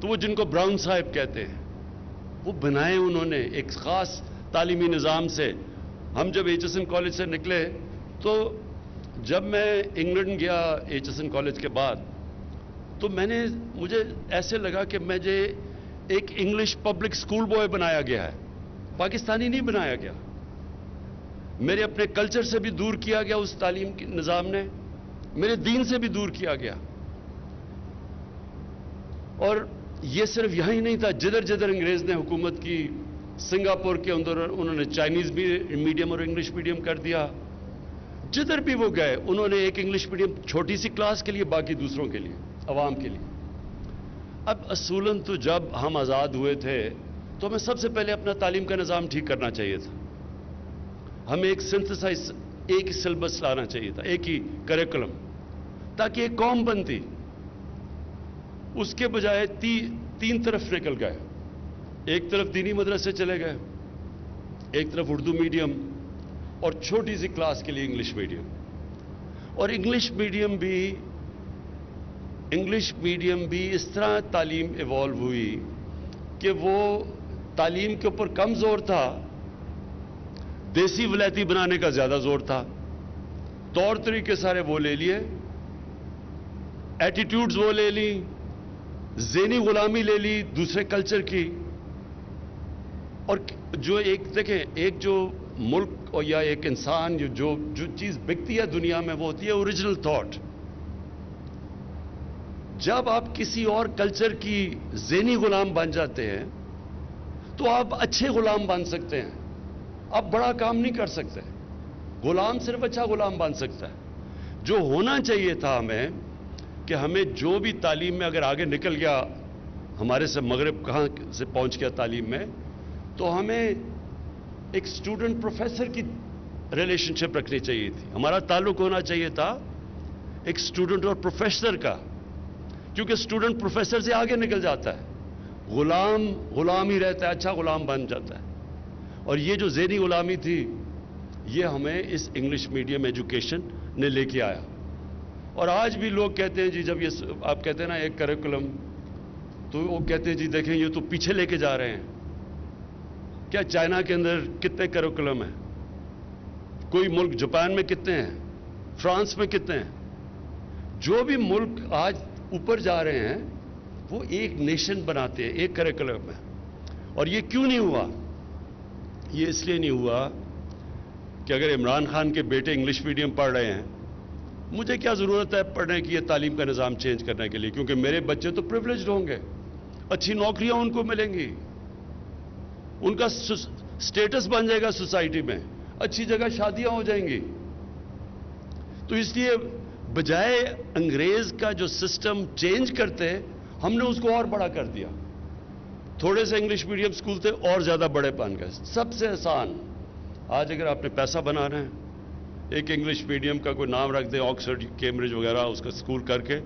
تو وہ جن کو براؤن صاحب کہتے ہیں وہ بنائے انہوں نے ایک خاص تعلیمی نظام سے. ہم جب ایچ ایس این کالج سے نکلے تو جب میں انگلینڈ گیا ایچ ایس این کالج کے بعد تو مجھے ایسے لگا کہ مجھے ایک انگلش پبلک اسکول بوائے بنایا گیا ہے, پاکستانی نہیں بنایا گیا. میرے اپنے کلچر سے بھی دور کیا گیا اس تعلیم کے نظام نے, میرے دین سے بھی دور کیا گیا. اور یہ صرف یہاں ہی نہیں تھا, جدھر جدھر انگریز نے حکومت کی, سنگاپور کے اندر انہوں نے چائنیز بھی میڈیم اور انگلش میڈیم کر دیا. جدھر بھی وہ گئے انہوں نے ایک انگلش میڈیم چھوٹی سی کلاس کے لیے, باقی دوسروں کے لیے, عوام کے لیے. اب اصولاً تو جب ہم آزاد ہوئے تھے تو ہمیں سب سے پہلے اپنا تعلیم کا نظام ٹھیک کرنا چاہیے تھا. ہمیں ایک سنتھسائز, ایک ہی سلیبس لانا چاہیے تھا, ایک ہی کریکولم, تاکہ ایک قوم بنتی. اس کے بجائے تین طرف نکل گئے. ایک طرف دینی مدرسے چلے گئے, ایک طرف اردو میڈیم, اور چھوٹی سی کلاس کے لیے انگلش میڈیم. اور انگلش میڈیم بھی اس طرح تعلیم ایوالو ہوئی کہ وہ تعلیم کے اوپر کم زور تھا, دیسی ولایتی بنانے کا زیادہ زور تھا. طور طریقے سارے وہ لے لیے, ایٹیٹیوڈز وہ لے لی, ذہنی غلامی لے لی دوسرے کلچر کی. اور جو دیکھیں, ایک جو ملک اور یا ایک انسان جو چیز بکتی ہے دنیا میں وہ ہوتی ہے اوریجنل تھاٹ. جب آپ کسی اور کلچر کی ذہنی غلام بن جاتے ہیں تو آپ اچھے غلام بن سکتے ہیں, آپ بڑا کام نہیں کر سکتے. غلام صرف اچھا غلام بن سکتا ہے. جو ہونا چاہیے تھا ہمیں کہ ہمیں جو بھی تعلیم میں اگر آگے نکل گیا, ہمارے سے مغرب کہاں سے پہنچ گیا تعلیم میں, تو ہمیں ایک اسٹوڈنٹ پروفیسر کی ریلیشن شپ رکھنی چاہیے تھی. ہمارا تعلق ہونا چاہیے تھا ایک اسٹوڈنٹ اور پروفیسر کا, کیونکہ اسٹوڈنٹ پروفیسر سے آگے نکل جاتا ہے, غلام ہی رہتا ہے, اچھا غلام بن جاتا ہے. اور یہ جو ذہنی غلامی تھی یہ ہمیں اس انگلش میڈیم ایجوکیشن نے لے کے آیا. اور آج بھی لوگ کہتے ہیں جی, جب یہ آپ کہتے ہیں نا ایک کریکولم, تو وہ کہتے ہیں جی دیکھیں یہ تو پیچھے لے کے جا رہے ہیں. کیا چائنا کے اندر کتنے کریکولم ہیں, کوئی ملک جاپان میں کتنے ہیں, فرانس میں کتنے ہیں. جو بھی ملک آج اوپر جا رہے ہیں وہ ایک نیشن بناتے ہیں, ایک کریکولم میں. اور یہ کیوں نہیں ہوا؟ یہ اس لیے نہیں ہوا کہ اگر عمران خان کے بیٹے انگلش میڈیم پڑھ رہے ہیں, مجھے کیا ضرورت ہے پڑھنے کی, یہ تعلیم کا نظام چینج کرنے کے لیے, کیونکہ میرے بچے تو پریویلیجڈ ہوں گے, اچھی نوکریاں ان کو ملیں گی, ان کا سٹیٹس بن جائے گا سوسائٹی میں, اچھی جگہ شادیاں ہو جائیں گی. تو اس لیے بجائے انگریز کا جو سسٹم چینج کرتے, ہم نے اس کو اور بڑا کر دیا. تھوڑے سے انگلش میڈیم سکول تھے اور زیادہ بڑے بن گئے. سب سے آسان, آج اگر آپ نے پیسہ بنانا ہے, ایک انگلش میڈیم کا کوئی نام رکھ دیں, آکسفورڈ, کیمبرج وغیرہ, اس کا سکول کر کے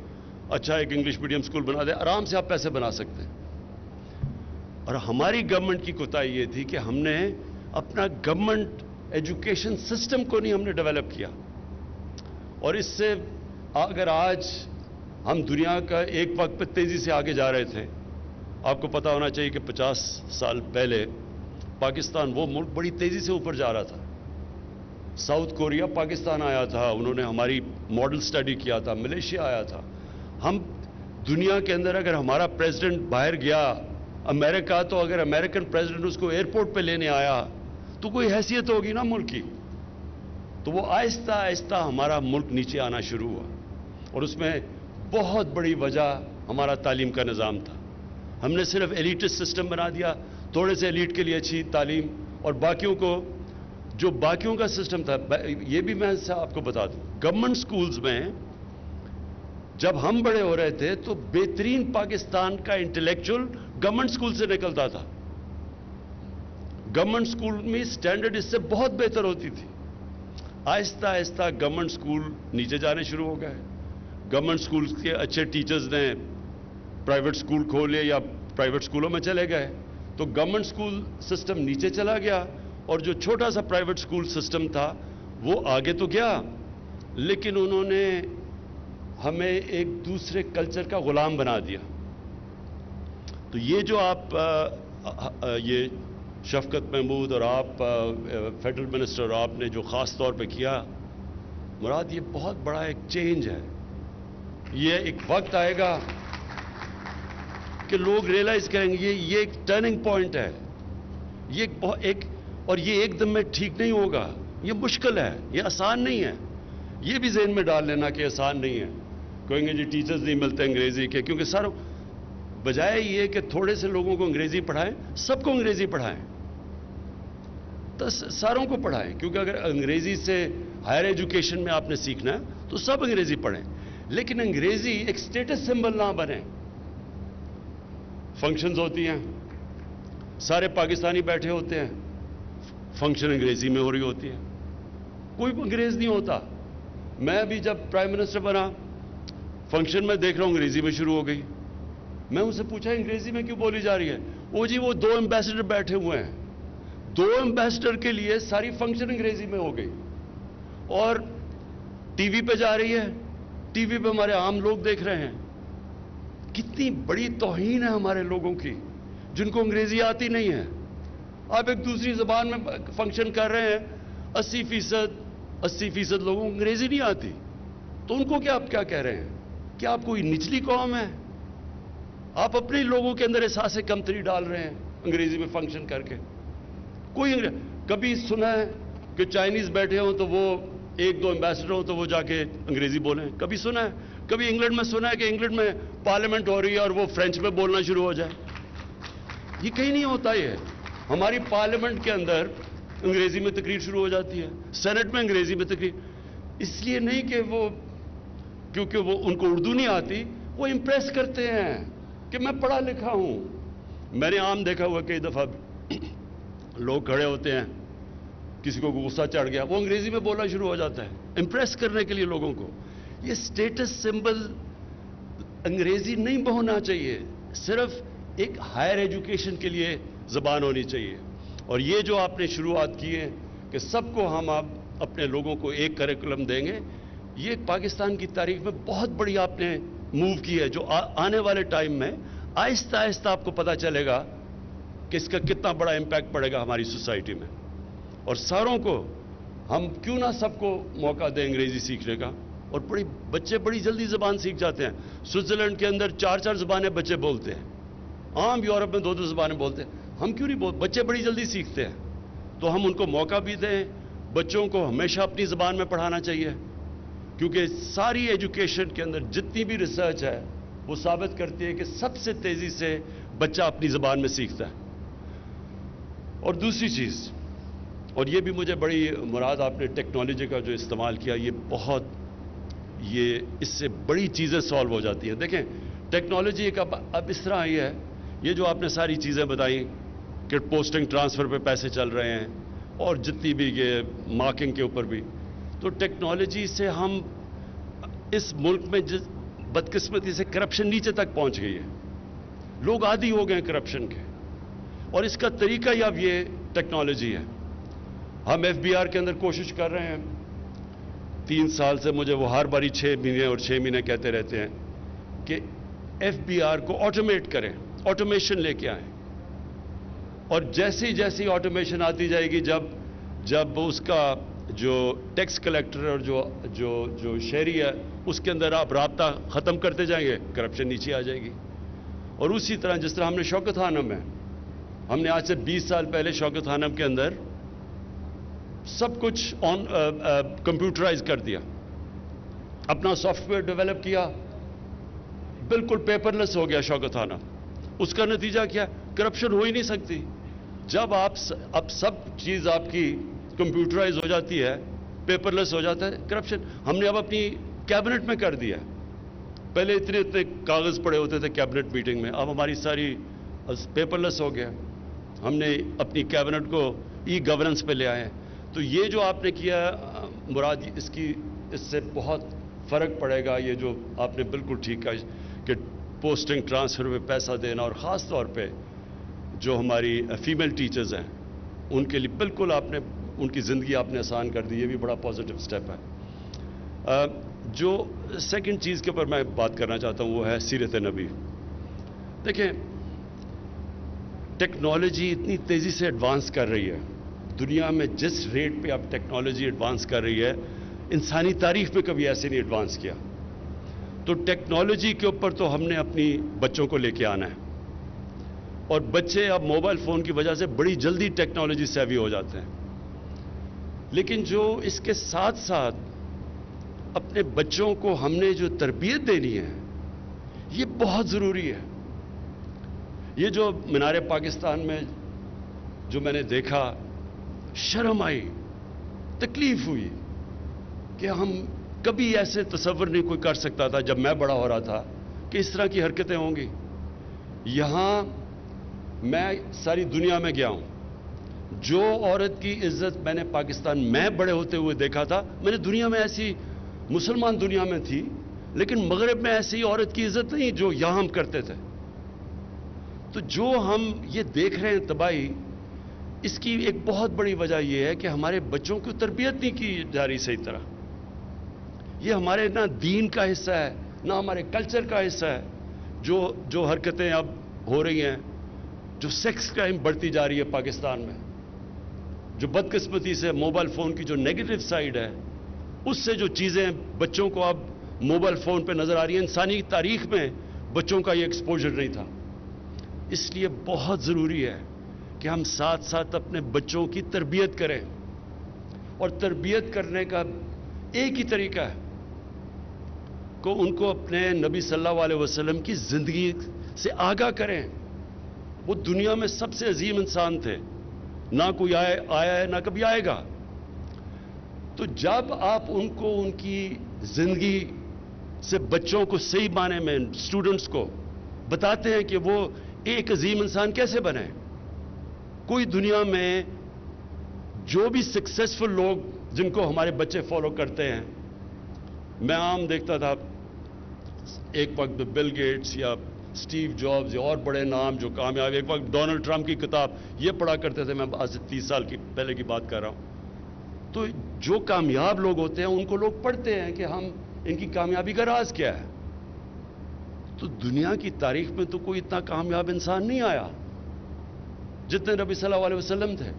اچھا ایک انگلش میڈیم سکول بنا دیں, آرام سے آپ پیسے بنا سکتے ہیں. اور ہماری گورنمنٹ کی کوتاہی یہ تھی کہ ہم نے اپنا گورنمنٹ ایجوکیشن سسٹم کو نہیں ہم نے ڈیولپ کیا. اور اس سے اگر آج ہم دنیا کا ایک وقت پہ تیزی سے آگے جا رہے تھے, آپ کو پتا ہونا چاہیے کہ 50 سال پہلے پاکستان وہ ملک بڑی تیزی سے اوپر جا رہا تھا. ساؤتھ کوریا پاکستان آیا تھا, انہوں نے ہماری ماڈل سٹڈی کیا تھا, ملیشیا آیا تھا. ہم دنیا کے اندر اگر ہمارا پریزیڈنٹ باہر گیا امریکہ, تو اگر امریکن پریزیڈنٹ اس کو ایئرپورٹ پہ لینے آیا تو کوئی حیثیت ہوگی نا ملک کی. تو وہ آہستہ آہستہ ہمارا ملک نیچے آنا شروع ہوا, اور اس میں بہت بڑی وجہ ہمارا تعلیم کا نظام تھا. ہم نے صرف ایلیٹس سسٹم بنا دیا, تھوڑے سے ایلیٹ کے لیے اچھی تعلیم, اور باقیوں کو جو باقیوں کا سسٹم تھا. یہ بھی میں آپ کو بتا دوں, گورنمنٹ سکولز میں جب ہم بڑے ہو رہے تھے تو بہترین پاکستان کا انٹلیکچوئل گورنمنٹ سکول سے نکلتا تھا. گورنمنٹ سکول میں سٹینڈرڈ اس سے بہت بہتر ہوتی تھی. آہستہ آہستہ گورنمنٹ سکول نیچے جانے شروع ہو گئے. گورنمنٹ سکول کے اچھے ٹیچرز نے پرائیویٹ سکول کھولے یا پرائیویٹ سکولوں میں چلے گئے, تو گورنمنٹ سکول سسٹم نیچے چلا گیا, اور جو چھوٹا سا پرائیویٹ سکول سسٹم تھا وہ آگے تو گیا, لیکن انہوں نے ہمیں ایک دوسرے کلچر کا غلام بنا دیا. تو یہ جو آپ یہ شفقت محمود اور آپ فیڈرل منسٹر اور آپ نے جو خاص طور پہ کیا، مراد یہ بہت بڑا ایک چینج ہے. یہ ایک وقت آئے گا کہ لوگ ریئلائز کریں گے یہ ایک ٹرننگ پوائنٹ ہے. یہ اور یہ ایک دم میں ٹھیک نہیں ہوگا. یہ مشکل ہے، یہ آسان نہیں ہے. یہ بھی ذہن میں ڈال لینا کہ آسان نہیں ہے. کہیں گے جی ٹیچرز نہیں ملتے انگریزی کے، کیونکہ سر بجائے یہ کہ تھوڑے سے لوگوں کو انگریزی پڑھائیں، سب کو انگریزی پڑھائیں، تو ساروں کو پڑھائیں. کیونکہ اگر انگریزی سے ہائر ایجوکیشن میں آپ نے سیکھنا ہے تو سب انگریزی پڑھیں، لیکن انگریزی ایک سٹیٹس سمبل نہ بنے. فنکشنز ہوتی ہیں، سارے پاکستانی بیٹھے ہوتے ہیں، فنکشن انگریزی میں ہو رہی ہوتی ہے، کوئی انگریز نہیں ہوتا. میں بھی جب پرائم منسٹر بنا، فنکشن میں دیکھ رہا ہوں انگریزی میں شروع ہو گئی. میں ان سے پوچھا انگریزی میں کیوں بولی جا رہی ہے؟ وہ جی وہ 2 ایمبیسڈر بیٹھے ہوئے ہیں، 2 ایمبیسڈر کے لیے ساری فنکشن انگریزی میں ہو گئی. اور ٹی وی پہ جا رہی ہے، ٹی وی پہ ہمارے عام لوگ دیکھ رہے ہیں. کتنی بڑی توہین ہے ہمارے لوگوں کی جن کو انگریزی آتی نہیں ہے. آپ ایک دوسری زبان میں فنکشن کر رہے ہیں، 80% لوگوں کو انگریزی نہیں آتی، تو ان کو آپ کیا کہہ رہے ہیں؟ کیا آپ کوئی نچلی قوم ہے؟ آپ اپنے لوگوں کے اندر احساس کمتری ڈال رہے ہیں انگریزی میں فنکشن کر کے. کبھی سنا ہے کہ چائنیز بیٹھے ہوں تو وہ 1-2 ایمبیسڈر ہوں تو وہ جا کے انگریزی بولیں؟ کبھی سنا ہے؟ کبھی انگلینڈ میں سنا ہے کہ انگلینڈ میں پارلیمنٹ ہو رہی ہے اور وہ فرینچ میں بولنا شروع ہو جائے؟ یہ کہیں نہیں ہوتا. یہ ہماری پارلیمنٹ کے اندر انگریزی میں تقریر شروع ہو جاتی ہے، سینٹ میں انگریزی میں تقریر. اس لیے نہیں کہ کیونکہ ان کو اردو نہیں آتی، وہ امپریس کرتے ہیں کہ میں پڑھا لکھا ہوں. میں نے عام دیکھا ہوا کئی دفعہ لوگ کھڑے ہوتے ہیں، کسی کو غصہ چڑھ گیا، وہ انگریزی میں بولنا شروع ہو جاتا ہے امپریس کرنے کے لیے لوگوں کو. یہ سٹیٹس سمبل انگریزی نہیں ہونا چاہیے، صرف ایک ہائر ایجوکیشن کے لیے زبان ہونی چاہیے. اور یہ جو آپ نے شروعات کی ہے کہ سب کو ہم اب اپنے لوگوں کو ایک کریکولم دیں گے، یہ پاکستان کی تاریخ میں بہت بڑی آپ نے موو کی ہے، جو آنے والے ٹائم میں آہستہ آہستہ آپ کو پتہ چلے گا کہ اس کا کتنا بڑا امپیکٹ پڑے گا ہماری سوسائٹی میں. اور ساروں کو ہم کیوں نہ سب کو موقع دیں انگریزی سیکھنے کا. اور بچے بڑی جلدی زبان سیکھ جاتے ہیں. سوئٹزرلینڈ کے اندر 4 زبانیں بچے بولتے ہیں، عام یورپ میں 2 زبانیں بولتے ہیں. ہم کیوں نہیں بچے بڑی جلدی سیکھتے ہیں. تو ہم ان کو موقع بھی دیں. بچوں کو ہمیشہ اپنی زبان میں پڑھانا چاہیے، کیونکہ ساری ایجوکیشن کے اندر جتنی بھی ریسرچ ہے وہ ثابت کرتی ہے کہ سب سے تیزی سے بچہ اپنی زبان میں سیکھتا ہے. اور دوسری چیز، اور یہ بھی مجھے بڑی مراد آپ نے ٹیکنالوجی کا جو استعمال کیا، یہ اس سے بڑی چیزیں سالو ہو جاتی ہیں. دیکھیں ٹیکنالوجی ایک اب اس طرح آئی ہے، یہ جو آپ نے ساری چیزیں بتائیں کہ پوسٹنگ ٹرانسفر پہ پیسے چل رہے ہیں اور جتنی بھی یہ مارکنگ کے اوپر بھی، تو ٹیکنالوجی سے ہم اس ملک میں بدقسمتی سے کرپشن نیچے تک پہنچ گئی ہے. لوگ عادی ہو گئے ہیں کرپشن کے، اور اس کا طریقہ ہی اب یہ ٹیکنالوجی ہے. ہم FBR کے اندر کوشش کر رہے ہیں. 3 سال سے مجھے وہ ہر باری 6 مہینے اور 6 مہینے کہتے رہتے ہیں کہ FBR کو آٹومیٹ کریں، آٹومیشن لے کے آئیں. اور جیسی آٹومیشن آتی جائے گی، جب اس کا جو ٹیکس کلیکٹر اور جو شہری ہے اس کے اندر آپ رابطہ ختم کرتے جائیں گے، کرپشن نیچے آ جائے گی. اور اسی طرح جس طرح ہم نے شوکت خانم ہے، ہم نے آج سے 20 سال پہلے شوکت خانم کے اندر سب کچھ کمپیوٹرائز کر دیا، اپنا سافٹ ویئر ڈیولپ کیا، بالکل پیپر لیس ہو گیا شوکت خانم. اس کا نتیجہ کیا؟ کرپشن ہو ہی نہیں سکتی. جب اب سب چیز آپ کی کمپیوٹرائز ہو جاتی ہے، پیپر لیس ہو جاتا ہے، کرپشن ہم نے اب اپنی کیبنٹ میں کر دیا. پہلے اتنے کاغذ پڑے ہوتے تھے کیبنٹ میٹنگ میں، اب ہماری ساری پیپر لیس ہو گیا. ہم نے اپنی کیبنٹ کو ای گورننس پہ لے آئے. تو یہ جو آپ نے کیا مراد، اس سے بہت فرق پڑے گا. یہ جو آپ نے بالکل ٹھیک کہا کہ پوسٹنگ ٹرانسفر میں پیسہ دینا، اور خاص طور پہ جو ہماری فیمیل ٹیچرز ہیں ان کے لیے بالکل آپ نے ان کی زندگی آپ نے آسان کر دی. یہ بھی بڑا پازیٹیو سٹیپ ہے. جو سیکنڈ چیز کے اوپر میں بات کرنا چاہتا ہوں وہ ہے سیرت نبی. دیکھیں ٹیکنالوجی اتنی تیزی سے ایڈوانس کر رہی ہے، دنیا میں جس ریٹ پہ اب ٹیکنالوجی ایڈوانس کر رہی ہے، انسانی تاریخ میں کبھی ایسے نہیں ایڈوانس کیا. تو ٹیکنالوجی کے اوپر تو ہم نے اپنی بچوں کو لے کے آنا ہے، اور بچے اب موبائل فون کی وجہ سے بڑی جلدی ٹیکنالوجی سیوی ہو جاتے ہیں. لیکن جو اس کے ساتھ ساتھ اپنے بچوں کو ہم نے جو تربیت دینی ہے، یہ بہت ضروری ہے. یہ جو مینار پاکستان میں جو میں نے دیکھا، شرم آئی، تکلیف ہوئی کہ ہم کبھی ایسے تصور نہیں کوئی کر سکتا تھا جب میں بڑا ہو رہا تھا کہ اس طرح کی حرکتیں ہوں گی. یہاں میں ساری دنیا میں گیا ہوں، جو عورت کی عزت میں نے پاکستان میں بڑے ہوتے ہوئے دیکھا تھا، میں نے دنیا میں ایسی، مسلمان دنیا میں تھی لیکن مغرب میں ایسی عورت کی عزت نہیں جو یہاں ہم کرتے تھے. تو جو ہم یہ دیکھ رہے ہیں تباہی، اس کی ایک بہت بڑی وجہ یہ ہے کہ ہمارے بچوں کی تربیت نہیں کی جا رہی صحیح طرح. یہ ہمارے نہ دین کا حصہ ہے، نہ ہمارے کلچر کا حصہ ہے. جو حرکتیں اب ہو رہی ہیں، جو سیکس کرائم بڑھتی جا رہی ہے پاکستان میں، جو بدقسمتی سے موبائل فون کی جو نیگیٹو سائیڈ ہے، اس سے جو چیزیں بچوں کو اب موبائل فون پہ نظر آ رہی ہیں، انسانی تاریخ میں بچوں کا یہ ایکسپوجر نہیں تھا. اس لیے بہت ضروری ہے کہ ہم ساتھ ساتھ اپنے بچوں کی تربیت کریں، اور تربیت کرنے کا ایک ہی طریقہ ہے کہ ان کو اپنے نبی صلی اللہ علیہ وسلم کی زندگی سے آگاہ کریں. وہ دنیا میں سب سے عظیم انسان تھے، نہ کوئی آیا ہے نہ کبھی آئے گا. تو جب آپ ان کو ان کی زندگی سے بچوں کو صحیح معنی میں، اسٹوڈنٹس کو بتاتے ہیں کہ وہ ایک عظیم انسان کیسے بنے. کوئی دنیا میں جو بھی سکسیسفل لوگ جن کو ہمارے بچے فالو کرتے ہیں، میں عام دیکھتا تھا ایک وقت بل گیٹس یا سٹیو جابز یا اور بڑے نام جو کامیاب، ایک وقت ڈونلڈ ٹرمپ کی کتاب یہ پڑھا کرتے تھے. میں آج سے 30 سال کی پہلے کی بات کر رہا ہوں. تو جو کامیاب لوگ ہوتے ہیں ان کو لوگ پڑھتے ہیں کہ ہم ان کی کامیابی کا راز کیا ہے. تو دنیا کی تاریخ میں تو کوئی اتنا کامیاب انسان نہیں آیا جتنے نبی صلی اللہ علیہ وسلم تھے.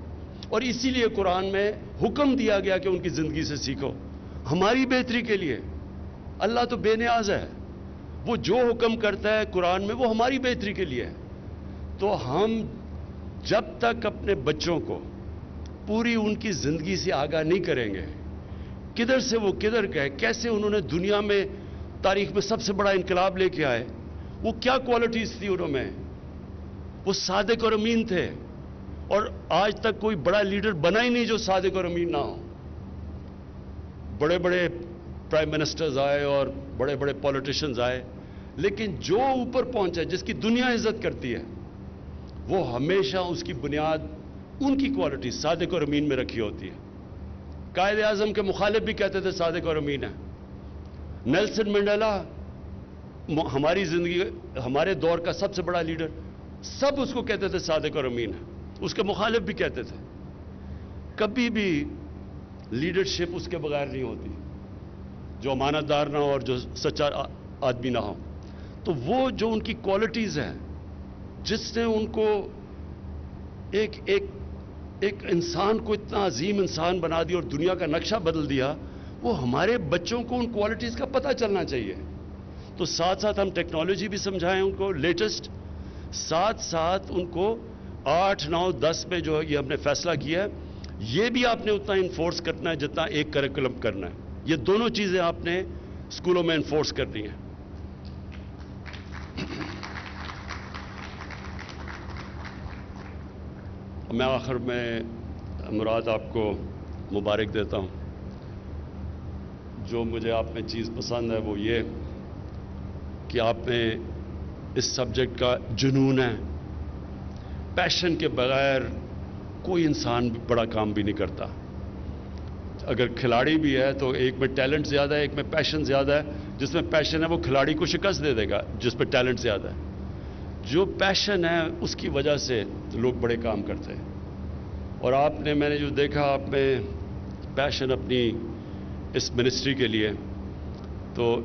اور اسی لیے قرآن میں حکم دیا گیا کہ ان کی زندگی سے سیکھو، ہماری بہتری کے لیے. اللہ تو بے نیاز ہے، وہ جو حکم کرتا ہے قرآن میں وہ ہماری بہتری کے لیے ہے. تو ہم جب تک اپنے بچوں کو پوری ان کی زندگی سے آگاہ نہیں کریں گے، کدھر سے وہ کدھر گئے، کیسے انہوں نے دنیا میں تاریخ میں سب سے بڑا انقلاب لے کے آئے، وہ کیا کوالٹیز تھی انہوں میں، وہ صادق اور امین تھے. اور آج تک کوئی بڑا لیڈر بنا ہی نہیں جو صادق اور امین نہ ہو. بڑے بڑے پرائم منسٹرز آئے اور بڑے بڑے پولیٹیشنز آئے، لیکن جو اوپر پہنچا، جس کی دنیا عزت کرتی ہے، وہ ہمیشہ اس کی بنیاد ان کی کوالٹی صادق اور امین میں رکھی ہوتی ہے. قائد اعظم کے مخالف بھی کہتے تھے صادق اور امین ہے. نیلسن منڈیلا ہماری زندگی، ہمارے دور کا سب سے بڑا لیڈر، سب اس کو کہتے تھے صادق اور امین ہے. اس کے مخالف بھی کہتے تھے. کبھی بھی لیڈرشپ اس کے بغیر نہیں ہوتی جو امانت دار نہ ہو اور جو سچا آدمی نہ ہو. تو وہ جو ان کی کوالٹیز ہیں جس نے ان کو ایک انسان کو اتنا عظیم انسان بنا دیا اور دنیا کا نقشہ بدل دیا، وہ ہمارے بچوں کو ان کوالٹیز کا پتہ چلنا چاہیے. تو ساتھ ساتھ ہم ٹیکنالوجی بھی سمجھائیں ان کو لیٹسٹ، ساتھ ساتھ ان کو 8, 9, 10 میں جو یہ ہم نے فیصلہ کیا ہے، یہ بھی آپ نے اتنا انفورس کرنا ہے جتنا ایک کریکولم کرنا ہے. یہ دونوں چیزیں آپ نے اسکولوں میں انفورس کرنی ہیں. میں آخر میں مراد آپ کو مبارک دیتا ہوں. جو مجھے آپ میں چیز پسند ہے وہ یہ کہ آپ میں اس سبجیکٹ کا جنون ہے. پیشن کے بغیر کوئی انسان بڑا کام بھی نہیں کرتا. اگر کھلاڑی بھی ہے تو ایک میں ٹیلنٹ زیادہ ہے، ایک میں پیشن زیادہ ہے. جس میں پیشن ہے وہ کھلاڑی کو شکست دے دے گا جس پہ ٹیلنٹ زیادہ ہے. جو پیشن ہے اس کی وجہ سے لوگ بڑے کام کرتے ہیں. اور آپ نے، میں نے جو دیکھا آپ میں پیشن اپنی اس منسٹری کے لیے، تو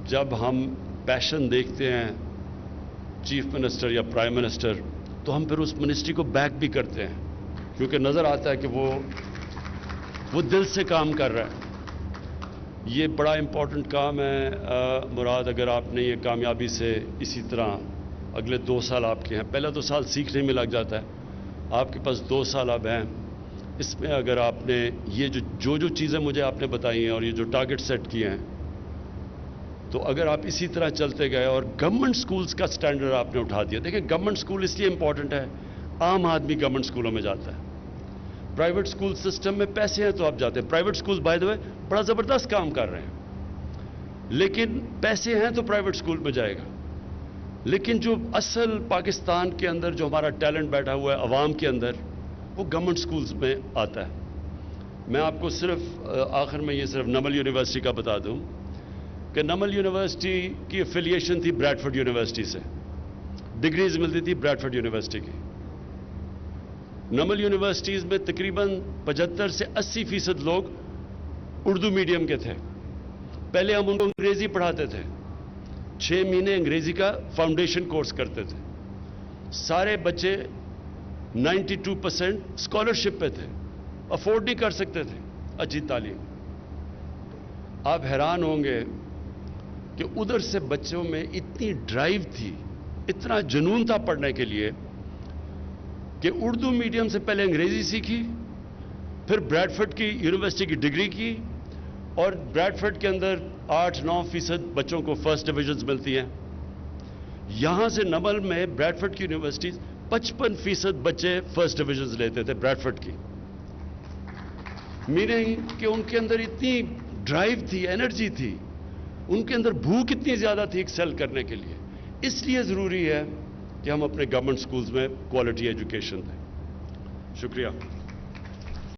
جب ہم پیشن دیکھتے ہیں چیف منسٹر یا پرائم منسٹر تو ہم پھر اس منسٹری کو بیک بھی کرتے ہیں کیونکہ نظر آتا ہے کہ وہ دل سے کام کر رہا ہے. یہ بڑا امپورٹنٹ کام ہے مراد. اگر آپ نے یہ کامیابی سے اسی طرح اگلے 2 سال آپ کے ہیں, پہلا تو سال سیکھنے میں لگ جاتا ہے, آپ کے پاس 2 سال اب ہیں, اس میں اگر آپ نے یہ جو چیزیں مجھے آپ نے بتائی ہیں اور یہ جو ٹارگٹ سیٹ کیے ہیں, تو اگر آپ اسی طرح چلتے گئے اور گورنمنٹ سکولز کا سٹینڈرڈ آپ نے اٹھا دیا. دیکھیں گورنمنٹ سکول اس لیے امپورٹنٹ ہے, عام آدمی گورنمنٹ سکولوں میں جاتا ہے, پرائیویٹ سکول سسٹم میں پیسے ہیں تو آپ جاتے ہیں. پرائیویٹ سکول بائی دا وے بڑا زبردست کام کر رہے ہیں, لیکن پیسے ہیں تو پرائیویٹ سکول میں جائے گا. لیکن جو اصل پاکستان کے اندر جو ہمارا ٹیلنٹ بیٹھا ہوا ہے عوام کے اندر, وہ گورنمنٹ سکولز میں آتا ہے. میں آپ کو صرف آخر میں یہ صرف نمل یونیورسٹی کا بتا دوں کہ نمل یونیورسٹی کی افیلیشن تھی بریڈفورڈ یونیورسٹی سے, ڈگریز ملتی تھی بریڈفورڈ یونیورسٹی کی. نمل یونیورسٹیز میں تقریباً 75 سے 80% لوگ اردو میڈیم کے تھے. پہلے ہم ان کو انگریزی پڑھاتے تھے, 6 مہینے انگریزی کا فاؤنڈیشن کورس کرتے تھے. سارے بچے 92% اسکالرشپ پہ تھے, افورڈ نہیں کر سکتے تھے اچھی تعلیم. آپ حیران ہوں گے کہ ادھر سے بچوں میں اتنی ڈرائیو تھی, اتنا جنون تھا پڑھنے کے لیے کہ اردو میڈیم سے پہلے انگریزی سیکھی, پھر بریڈفورڈ کی یونیورسٹی کی ڈگری کی, اور بریڈفورڈ کے اندر 8-9% بچوں کو فرسٹ ڈویژنز ملتی ہیں. یہاں سے نمل میں بریڈفورڈ کی یونیورسٹی 55% بچے فرسٹ ڈویژنز لیتے تھے بریڈفورڈ کی. میننگ کہ ان کے اندر اتنی ڈرائیو تھی, انرجی تھی, ان کے اندر بھوک اتنی زیادہ تھی ایکسل کرنے کے لیے. اس لیے ضروری ہے کہ ہم اپنے گورنمنٹ سکولز میں کوالٹی ایجوکیشن دیں. شکریہ.